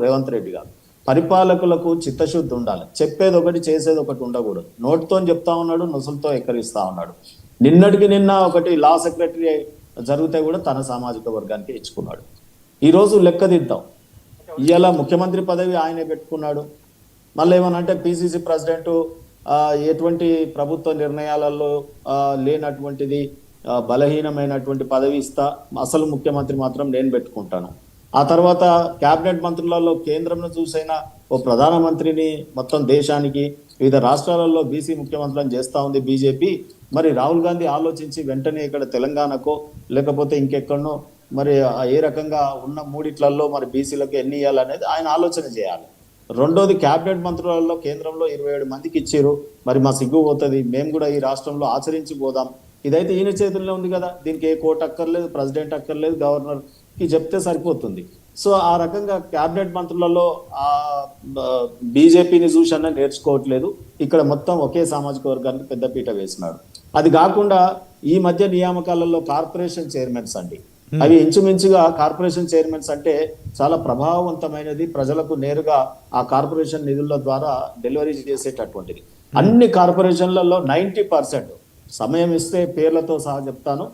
రేవంత్ రెడ్డి గారు పరిపాలకులకు చిత్తశుద్ధి ఉండాలి. చెప్పేది ఒకటి చేసేది ఒకటి ఉండకూడదు. నోటితో చెప్తా ఉన్నాడు, నొసలతో ఎక్కరిస్తా ఉన్నాడు. నిన్నటికి నిన్న ఒకటి లా సెక్రటరీ జరిగితే కూడా తన సామాజిక వర్గానికి ఇచ్చుకున్నాడు. ఈరోజు లెక్కదిద్దాం. ఇవాళ ముఖ్యమంత్రి పదవి ఆయనే పెట్టుకున్నాడు. మళ్ళీ ఏమనంటే పిసిసి ప్రెసిడెంట్ ఎటువంటి ప్రభుత్వ నిర్ణయాలలో లేనటువంటిది బలహీనమైనటువంటి పదవి ఇస్తా, అసలు ముఖ్యమంత్రి మాత్రం నేను పెట్టుకుంటాను. ఆ తర్వాత కేబినెట్ మంత్రులలో కేంద్రంను చూసైనా ఓ ప్రధానమంత్రిని మొత్తం దేశానికి వివిధ రాష్ట్రాలలో బీసీ ముఖ్యమంత్రులను చేస్తూ ఉంది బీజేపీ. మరి రాహుల్ గాంధీ ఆలోచించి వెంటనే ఇక్కడ తెలంగాణకో లేకపోతే ఇంకెక్కడనో మరి ఏ రకంగా ఉన్న మూడిట్లలో మరి బీసీలకు ఎన్ని ఇవ్వాలనేది ఆయన ఆలోచన చేయాలి. రెండోది కేబినెట్ మంత్రులలో కేంద్రంలో 27 మందికి ఇచ్చారు. మరి మా సిగ్గు పోతుంది, మేము కూడా ఈ రాష్ట్రంలో ఆచరించి పోదాం. ఇదైతే ఈయన చేతుల్లో ఉంది కదా, దీనికి ఏ కోర్టు అక్కర్లేదు, ప్రెసిడెంట్ అక్కర్లేదు, గవర్నర్కి చెప్తే సరిపోతుంది. సో ఆ రకంగా కేబినెట్ మంత్రులలో బీజేపీని చూసన్నా నేర్చుకోవట్లేదు. ఇక్కడ మొత్తం ఒకే సామాజిక వర్గానికి పెద్దపీట వేసినాడు. అది కాకుండా ఈ మధ్య నియామకాలలో కార్పొరేషన్ చైర్మన్స్ అండి, అవి ఇంచుమించుగా కార్పొరేషన్ చైర్మన్స్ అంటే చాలా ప్రభావవంతమైనది, ప్రజలకు నేరుగా ఆ కార్పొరేషన్ నిధుల ద్వారా డెలివరీ చేసేటటువంటిది. అన్ని కార్పొరేషన్లలో 90% సమయం ఇస్తే పేర్లతో సహా చెప్తాను,